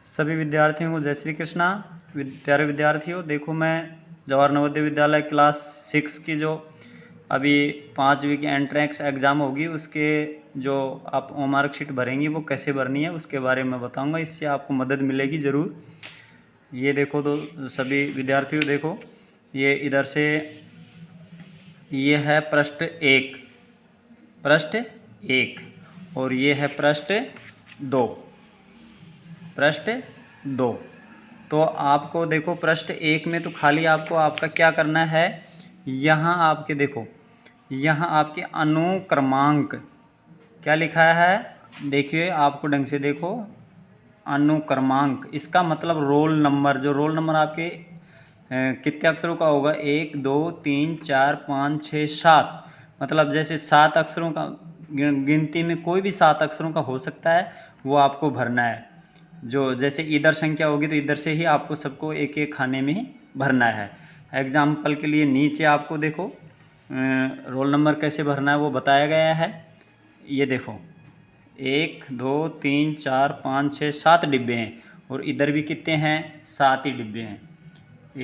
सभी विद्यार्थियों को जय श्री कृष्णा। प्यारे विद्यार्थियों, देखो मैं जवाहर नवोदय विद्यालय क्लास 6 की जो अभी 5वीं की एंट्रेंस एग्ज़ाम होगी उसके जो आप मार्कशीट भरेंगी वो कैसे भरनी है उसके बारे में बताऊंगा। इससे आपको मदद मिलेगी ज़रूर। ये देखो तो सभी विद्यार्थियों देखो, ये इधर से ये है पृष्ठ 1 और ये है पृष्ठ 2। तो आपको देखो पृष्ठ 1 में तो खाली आपको आपका क्या करना है, यहाँ आपके देखो, यहाँ आपके अनुक्रमांक क्या लिखा है, देखिए आपको ढंग से देखो। अनुक्रमांक इसका मतलब रोल नंबर, जो रोल नंबर आपके कितने अक्षरों का होगा, 1 2 3 4 5 6 7, मतलब जैसे 7 अक्षरों का गिनती में कोई भी 7 अक्षरों का हो सकता है, वो आपको भरना है। जो जैसे इधर संख्या होगी तो इधर से ही आपको सबको एक एक खाने में भरना है। एग्जाम्पल के लिए नीचे आपको देखो रोल नंबर कैसे भरना है वो बताया गया है। ये देखो 1 2 3 4 5 6 7 डिब्बे हैं और इधर भी कितने हैं, 7 ही डिब्बे हैं।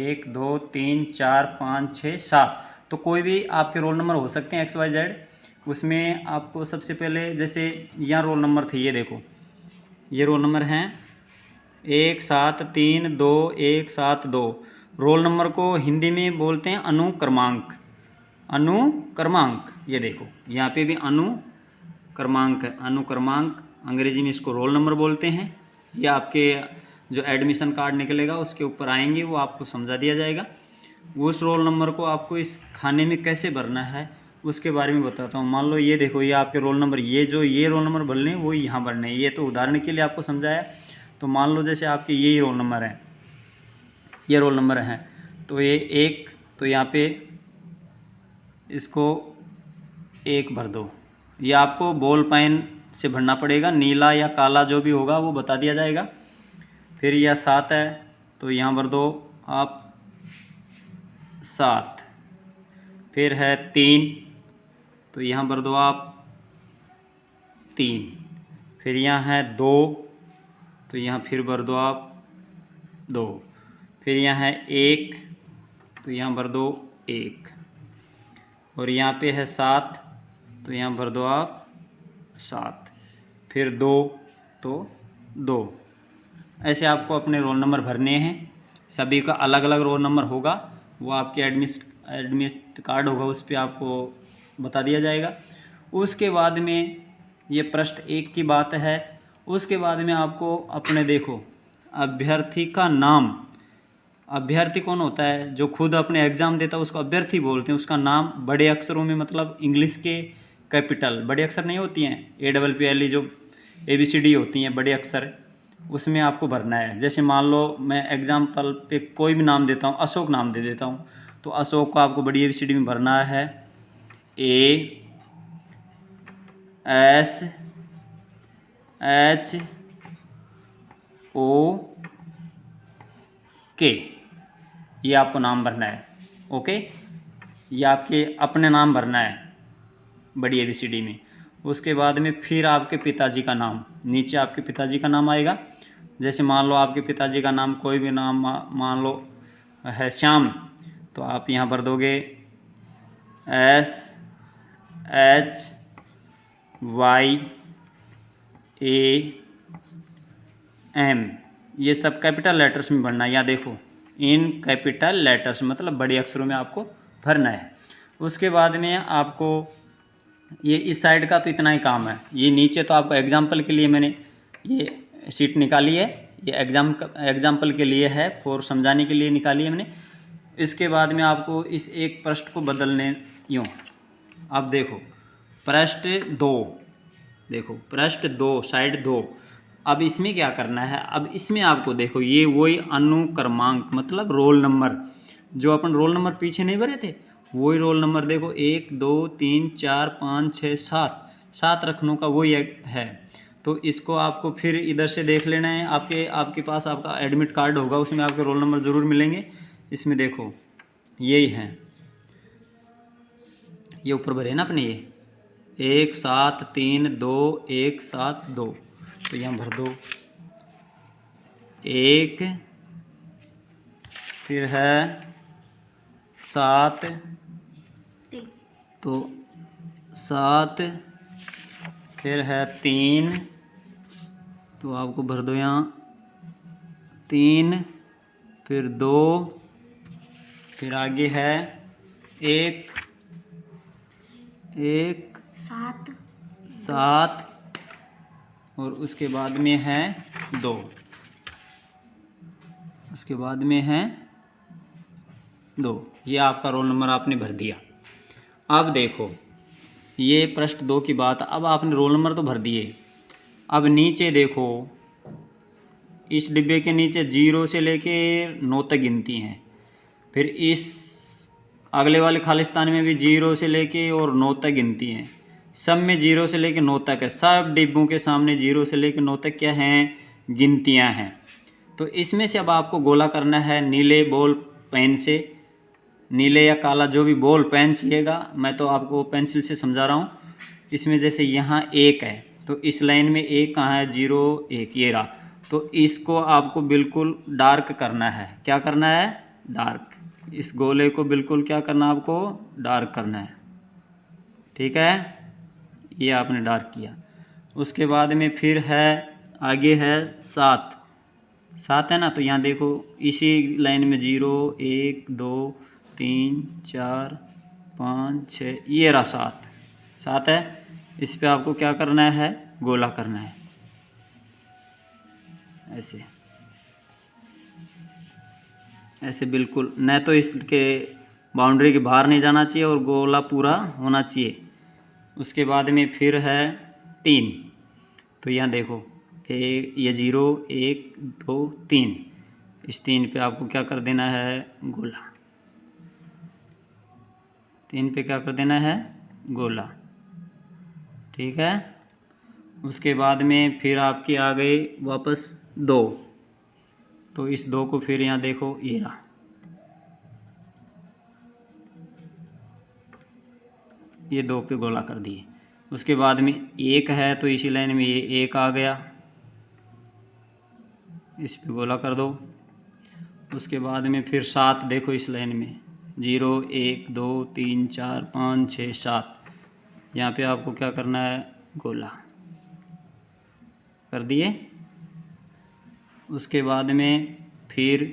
1 2 3 4 5 6 7, तो कोई भी आपके रोल नंबर हो सकते हैं XYZ। उसमें आपको सबसे पहले जैसे यहाँ रोल नंबर थे, ये देखो ये रोल नंबर हैं 1 7 3 2 1 7 2। रोल नंबर को हिंदी में बोलते हैं अनुक्रमांक। ये देखो यहाँ पे भी अनुक्रमांक है। अनुक्रमांक अंग्रेजी में इसको रोल नंबर बोलते हैं। ये आपके जो एडमिशन कार्ड निकलेगा उसके ऊपर आएंगे, वो आपको समझा दिया जाएगा। उस रोल नंबर को आपको इस खाने में कैसे भरना है उसके बारे में बताता हूँ। मान लो ये देखो, ये आपके रोल नंबर, ये रोल नंबर भरने हैं वो यहाँ भरने हैं। ये तो उदाहरण के लिए आपको समझाया। तो मान लो जैसे आपके यही रोल नंबर हैं, ये रोल नंबर हैं, तो ये 1, तो यहाँ पे इसको 1 भर दो। ये आपको बॉल पेन से भरना पड़ेगा, नीला या काला जो भी होगा वो बता दिया जाएगा। फिर यह 7 है तो यहाँ भर दो आप 7। फिर है 3 तो यहाँ भर दो आप 3। फिर यहाँ है 2 तो यहाँ फिर भर दो आप 2। फिर यहाँ है 1 तो यहाँ भर दो 1। और यहाँ पे है 7 तो यहाँ भर दो आप 7। फिर 2 तो 2। ऐसे आपको अपने रोल नंबर भरने हैं। सभी का अलग अलग रोल नंबर होगा, वो आपके एडमिट कार्ड होगा उस पर आपको बता दिया जाएगा। उसके बाद में ये पृष्ठ 1 की बात है। उसके बाद में आपको अपने देखो अभ्यर्थी का नाम। अभ्यर्थी कौन होता है, जो खुद अपने एग्ज़ाम देता है उसको अभ्यर्थी बोलते हैं। उसका नाम बड़े अक्षरों में, मतलब इंग्लिश के कैपिटल बड़े अक्षर नहीं होती हैं, APPLE जो ABCD होती हैं बड़े अक्षर, उसमें आपको भरना है। जैसे मान लो मैं एग्जाम्पल पे कोई भी नाम देता हूँ, अशोक नाम दे देता हूँ, तो अशोक को आपको बड़ी ABCD में भरना है ASHOK, ये आपको नाम भरना है। ओके, ये आपके अपने नाम भरना है बड़ी ABCD में। उसके बाद में फिर आपके पिताजी का नाम, नीचे आपके पिताजी का नाम आएगा। जैसे मान लो आपके पिताजी का नाम कोई भी नाम मान लो है श्याम, तो आप यहाँ भर दोगे SHYAM। ये सब कैपिटल लेटर्स में भरना है। यहाँ देखो इन कैपिटल लेटर्स, मतलब बड़े अक्षरों में आपको भरना है। उसके बाद में आपको ये इस साइड का तो इतना ही काम है। ये नीचे तो आपको एग्जाम्पल के लिए मैंने ये शीट निकाली है, ये एग्जाम्पल के लिए है, फॉर समझाने के लिए निकाली है मैंने। इसके बाद में आपको इस एक पृष्ठ को बदलने यूँ, अब देखो पृष्ठ 2, देखो पृष्ठ 2 साइड 2। अब इसमें क्या करना है, अब इसमें आपको देखो ये वही अनुक्रमांक, मतलब रोल नंबर, जो अपन रोल नंबर पीछे नहीं भरे थे वही रोल नंबर देखो 1 2 3 4 5 6 7 रखनों का वही है। तो इसको आपको फिर इधर से देख लेना है। आपके पास आपका एडमिट कार्ड होगा, उसमें आपके रोल नंबर ज़रूर मिलेंगे। इसमें देखो यही हैं, ये ऊपर भरे ना अपने, ये 1 7 3 2 1 7 2, तो यहाँ भर दो 1, फिर है 7, तो 7, फिर है 3, तो आपको भर दो यहाँ 3, फिर 2, फिर आगे है 1, 7, और उसके बाद में है 2, उसके बाद में है 2। ये आपका रोल नंबर आपने भर दिया। अब देखो ये प्रश्न 2 की बात, अब आपने रोल नंबर तो भर दिए। अब नीचे देखो, इस डिब्बे के नीचे 0 से लेके 9 तक गिनती हैं, फिर इस अगले वाले खालिस्तान में भी 0 से लेके और 9 तक गिनती हैं। सब में 0 से लेके 9 तक है, सब डिब्बों के सामने 0 से लेके 9 तक क्या हैं, गिनतियां हैं। तो इसमें से अब आपको गोला करना है नीले बॉल पेन से, नीले या काला जो भी बॉल पेन चाहिएगा, मैं तो आपको पेंसिल से समझा रहा हूँ। इसमें जैसे यहाँ 1 है, तो इस लाइन में 1 कहाँ है, 0 1 ये रहा, तो इसको आपको बिल्कुल डार्क करना है। क्या करना है, डार्क। इस गोले को बिल्कुल क्या करना, आपको डार्क करना है, ठीक है। ये आपने डार्क किया। उसके बाद में फिर है आगे है 7 है ना, तो यहाँ देखो इसी लाइन में 0 1 2 3 4 5 6 ये रहा 7 है। इस पे आपको क्या करना है, गोला करना है ऐसे ऐसे, बिल्कुल न तो इसके बाउंड्री के बाहर नहीं जाना चाहिए और गोला पूरा होना चाहिए। उसके बाद में फिर है 3, तो यहाँ देखो ये 0 1 2 3, इस 3 पे आपको क्या कर देना है, गोला। 3 पे क्या कर देना है, गोला, ठीक है। उसके बाद में फिर आपकी आ गई वापस 2, तो इस 2 को फिर यहाँ देखो ये रहा, ये 2 पे गोला कर दिए। उसके बाद में 1 है, तो इसी लाइन में ये 1 आ गया, इस पे गोला कर दो। उसके बाद में फिर 7 देखो इस लाइन में 0 1 2 3 4 5 6 7, यहाँ पे आपको क्या करना है, गोला कर दिए। उसके बाद में फिर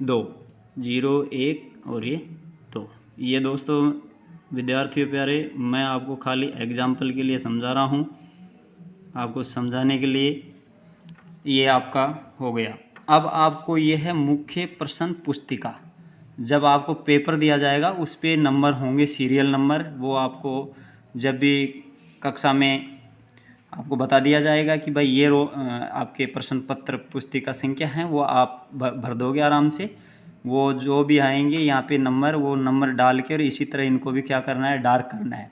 2 0 1 और ये 2। ये दोस्तों विद्यार्थियों प्यारे, मैं आपको खाली एग्जाम्पल के लिए समझा रहा हूँ, आपको समझाने के लिए। ये आपका हो गया। अब आपको ये है मुख्य प्रश्न पुस्तिका। जब आपको पेपर दिया जाएगा उस पे नंबर होंगे, सीरियल नंबर, वो आपको जब भी कक्षा में आपको बता दिया जाएगा कि भाई ये आपके प्रश्न पत्र पुस्तिका संख्या हैं, वो आप भर दोगे आराम से। वो जो भी आएंगे यहाँ पे नंबर, वो नंबर डाल के, और इसी तरह इनको भी क्या करना है, डार्क करना है।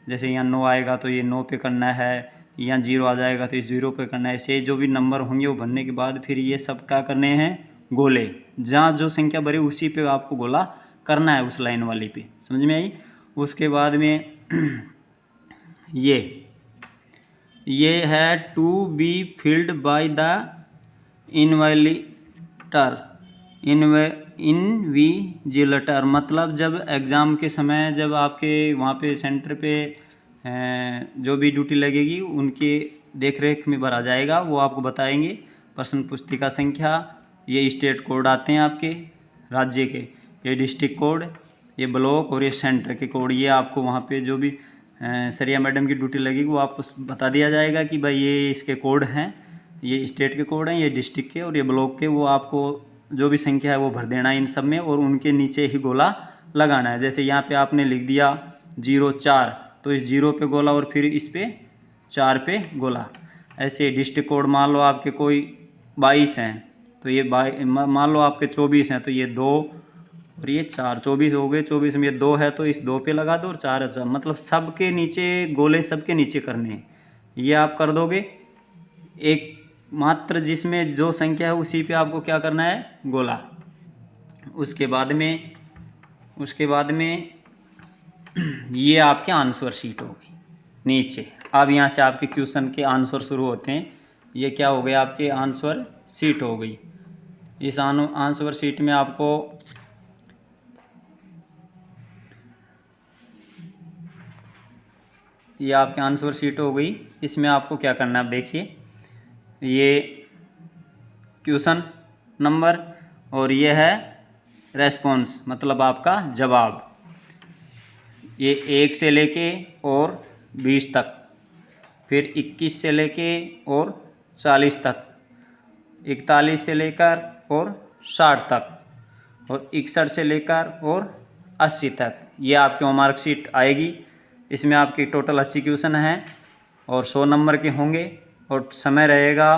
जैसे यहाँ 9 आएगा तो ये 9 पे करना है, यहाँ 0 आ जाएगा तो इस 0 पे करना है। ऐसे जो भी नंबर होंगे वो भरने के बाद फिर ये सब क्या करने हैं, गोले। जहाँ जो संख्या भरी उसी पे आपको गोला करना है, उस लाइन वाली पे। समझ में आई। उसके बाद में ये है to be filled by the invigilator, मतलब जब एग्ज़ाम के समय जब आपके वहाँ पे सेंटर पे जो भी ड्यूटी लगेगी उनके देख रेख में भरा जाएगा, वो आपको बताएंगे। प्रश्न पुस्तिका संख्या, ये स्टेट कोड आते हैं आपके राज्य के, ये डिस्ट्रिक्ट कोड, ये ब्लॉक और ये सेंटर के कोड, ये आपको वहाँ पे जो भी सरिया मैडम की ड्यूटी लगेगी वो आपको बता दिया जाएगा कि भाई ये इसके कोड हैं, ये स्टेट के कोड हैं, ये डिस्ट्रिक्ट के और ये ब्लॉक के। वो आपको जो भी संख्या है वो भर देना है इन सब में, और उनके नीचे ही गोला लगाना है। जैसे यहाँ पे आपने लिख दिया 0 4, तो इस 0 पे गोला और फिर इस पे 4 पे गोला। ऐसे डिस्ट्रिक्ट कोड मान लो आपके कोई 22 हैं, तो ये मान लो आपके 24 हैं, तो ये 2 और ये 4, 24 हो गए। 24 में ये 2 है तो इस 2 पे लगा दो, और 4 है, मतलब सबके नीचे गोले, सबके नीचे करने हैं। ये आप कर दोगे। एक मात्र जिसमें जो संख्या है उसी पे आपको क्या करना है, गोला। उसके बाद में ये आपके आंसर शीट होगी नीचे। अब यहाँ से आपके क्वेश्चन के आंसर शुरू होते हैं। ये क्या हो गया, आपके आंसर शीट हो गई। इस आंसर शीट में आपको ये आपके आंसर शीट हो गई। इसमें आपको क्या करना है, आप देखिए, ये क्वेश्चन नंबर और ये है रेस्पॉन्स, मतलब आपका जवाब। ये 1 से लेके और 20 तक, फिर 21 से लेके और 40 तक, 41 से लेकर और 60 तक, और 61 से लेकर और 80 तक। ये आपकी होमवर्क शीट आएगी। इसमें आपके टोटल 80 क्वेश्चन हैं और 100 नंबर के होंगे और समय रहेगा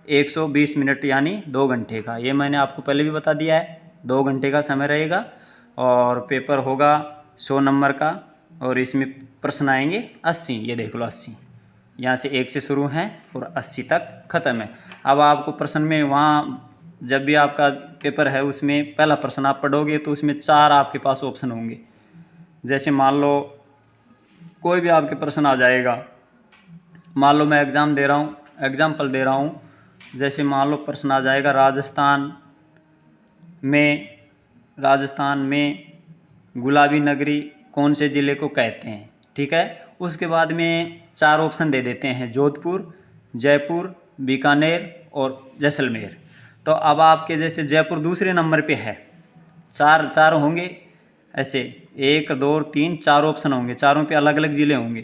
120 मिनट यानी 2 घंटे का। ये मैंने आपको पहले भी बता दिया है, 2 घंटे का समय रहेगा और पेपर होगा 100 नंबर का और इसमें प्रश्न आएंगे 80। ये देख लो 80, यहाँ से 1 से शुरू हैं और 80 तक ख़त्म है। अब आपको प्रश्न में वहाँ जब भी आपका पेपर है उसमें पहला प्रश्न आप पढ़ोगे तो उसमें 4 आपके पास ऑप्शन होंगे। जैसे मान लो कोई भी आपके प्रश्न आ जाएगा, मान लो मैं एग्जाम्पल दे रहा हूँ, जैसे मान लो प्रश्न आ जाएगा राजस्थान में गुलाबी नगरी कौन से ज़िले को कहते हैं, ठीक है। उसके बाद में 4 ऑप्शन दे देते हैं, जोधपुर, जयपुर, बीकानेर और जैसलमेर। तो अब आपके जैसे जयपुर दूसरे नंबर पे है, 4 होंगे ऐसे, 1 2 3 4 ऑप्शन होंगे, चारों पे अलग अलग ज़िले होंगे।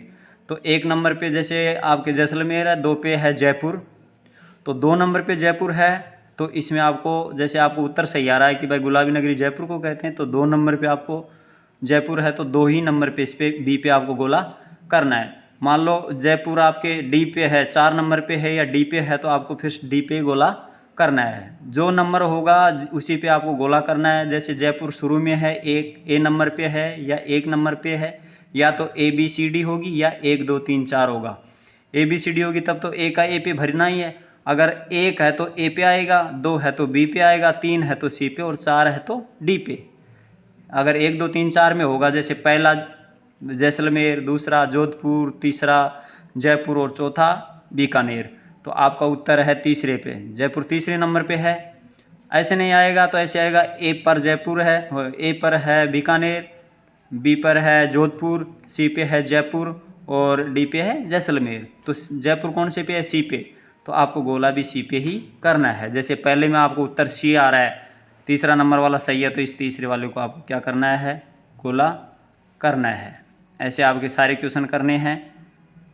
तो 1 नंबर पे जैसे आपके जैसलमेर है, 2 पे है जयपुर, तो 2 नंबर पे जयपुर है। तो इसमें आपको जैसे आपको उत्तर सही आ रहा है कि भाई गुलाबी नगरी जयपुर को कहते हैं, तो 2 नंबर पे आपको जयपुर है तो 2 ही नंबर पे इस पे बी पे आपको गोला करना है। मान लो जयपुर आपके डी पे है, 4 नंबर पे है या डी पे है, तो आपको फिर डी पे गोला करना है। जो नंबर होगा उसी पे आपको गोला करना है। जैसे जयपुर शुरू में है, 1 ए नंबर पे है या 1 नंबर पे है, या तो ABCD होगी या 1 2 3 4 होगा। ABCD होगी तब तो ए का ए पे भरना ही है। अगर 1 है तो ए पे आएगा, 2 है तो बी पे आएगा, 3 है तो सी पे और 4 है तो डी पे। अगर 1 2 3 4 में होगा, जैसे पहला जैसलमेर, दूसरा जोधपुर, तीसरा जयपुर और चौथा बीकानेर, तो आपका उत्तर है तीसरे पे, जयपुर तीसरे नंबर पे है। ऐसे नहीं आएगा तो ऐसे आएगा, ए पर जयपुर है, ए पर है बीकानेर, बी पर है जोधपुर, सी पे है जयपुर और डी पे है जैसलमेर। तो जयपुर कौन से पे है, सी पे, तो आपको गोला भी सी पे ही करना है। जैसे पहले में आपको उत्तर सी आ रहा है, तीसरा नंबर वाला सही है, तो इस तीसरे वाले को आपको क्या करना है, गोला करना है। ऐसे आपके सारे क्वेश्चन करने हैं।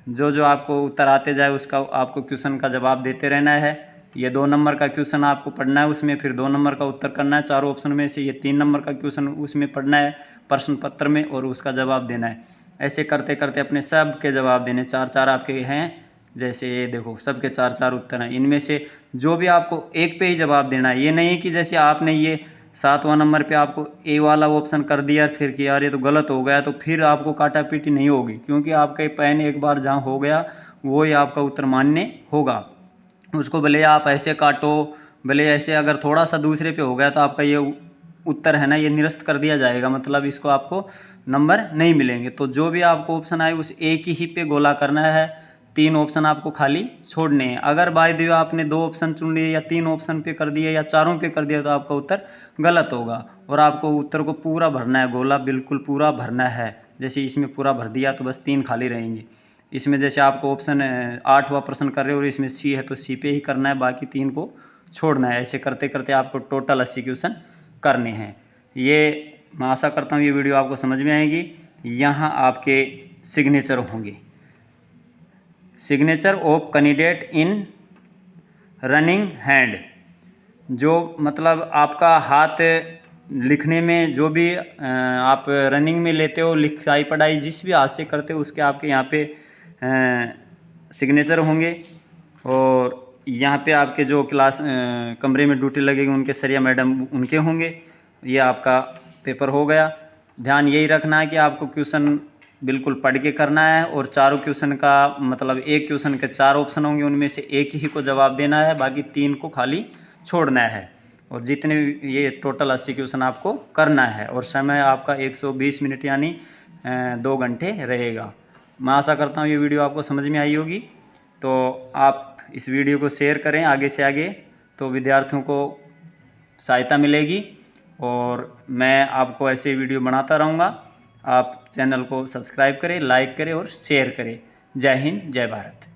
जो जो आपको उत्तर आते जाए उसका आपको क्वेश्चन का जवाब देते रहना है। ये 2 नंबर का क्वेश्चन आपको पढ़ना है, उसमें फिर 2 नंबर का उत्तर करना है 4 ऑप्शन में से। ये 3 नंबर का क्वेश्चन उसमें पढ़ना है प्रश्न पत्र में और उसका जवाब देना है। ऐसे करते करते अपने सब के जवाब देने, 4 आपके हैं। जैसे ये देखो सबके 4 उत्तर हैं, इनमें से जो भी आपको एक पे ही जवाब देना है। ये नहीं कि जैसे आपने ये 7वां नंबर पे आपको ए वाला ऑप्शन कर दिया फिर कि यार ये तो गलत हो गया, तो फिर आपको काटा पीटी नहीं होगी, क्योंकि आपका पेन एक बार जहाँ हो गया वो ही आपका उत्तर मान्य होगा। उसको भले आप ऐसे काटो, भले ऐसे, अगर थोड़ा सा दूसरे पे हो गया तो आपका ये उत्तर है ना, ये निरस्त कर दिया जाएगा, मतलब इसको आपको नंबर नहीं मिलेंगे। तो जो भी आपको ऑप्शन आए उस एक ही पे गोला करना है, 3 ऑप्शन आपको खाली छोड़ने हैं। अगर बाय द वे आपने 2 ऑप्शन चुन लिए या 3 ऑप्शन पे कर दिए या चारों पे कर दिया तो आपका उत्तर गलत होगा और आपको उत्तर को पूरा भरना है, गोला बिल्कुल पूरा भरना है। जैसे इसमें पूरा भर दिया तो बस 3 खाली रहेंगे। इसमें जैसे आपको ऑप्शन 8वां प्रश्न कर रहे हो और इसमें सी है तो सी पे ही करना है, बाकी 3 को छोड़ना है। ऐसे करते करते आपको टोटल 80 क्वेश्चन करने हैं। ये मैं आशा करता हूँ ये वीडियो आपको समझ में आएगी। यहाँ आपके सिग्नेचर होंगे, signature of candidate in running hand, जो मतलब आपका हाथ लिखने में जो भी आप रनिंग में लेते हो, लिखाई पढ़ाई जिस भी हाथ से करते हो उसके आपके यहाँ पे सिग्नेचर होंगे। और यहाँ पे आपके जो क्लास कमरे में ड्यूटी लगेगी उनके सरिया मैडम उनके होंगे। ये आपका पेपर हो गया। ध्यान यही रखना है कि आपको क्वेश्चन बिल्कुल पढ़ के करना है और चारों क्वेश्चन का मतलब एक क्वेश्चन के 4 ऑप्शन होंगे, उनमें से एक ही को जवाब देना है, बाकी 3 को खाली छोड़ना है। और जितने ये टोटल 80 क्वेश्चन आपको करना है और समय आपका 120 मिनट यानी 2 घंटे रहेगा। मैं आशा करता हूँ ये वीडियो आपको समझ में आई होगी। तो आप इस वीडियो को शेयर करें आगे से आगे, तो विद्यार्थियों को सहायता मिलेगी और मैं आपको ऐसे वीडियो बनाता रहूँगा। आप चैनल को सब्सक्राइब करें, लाइक करें और शेयर करें। जय हिंद, जय भारत।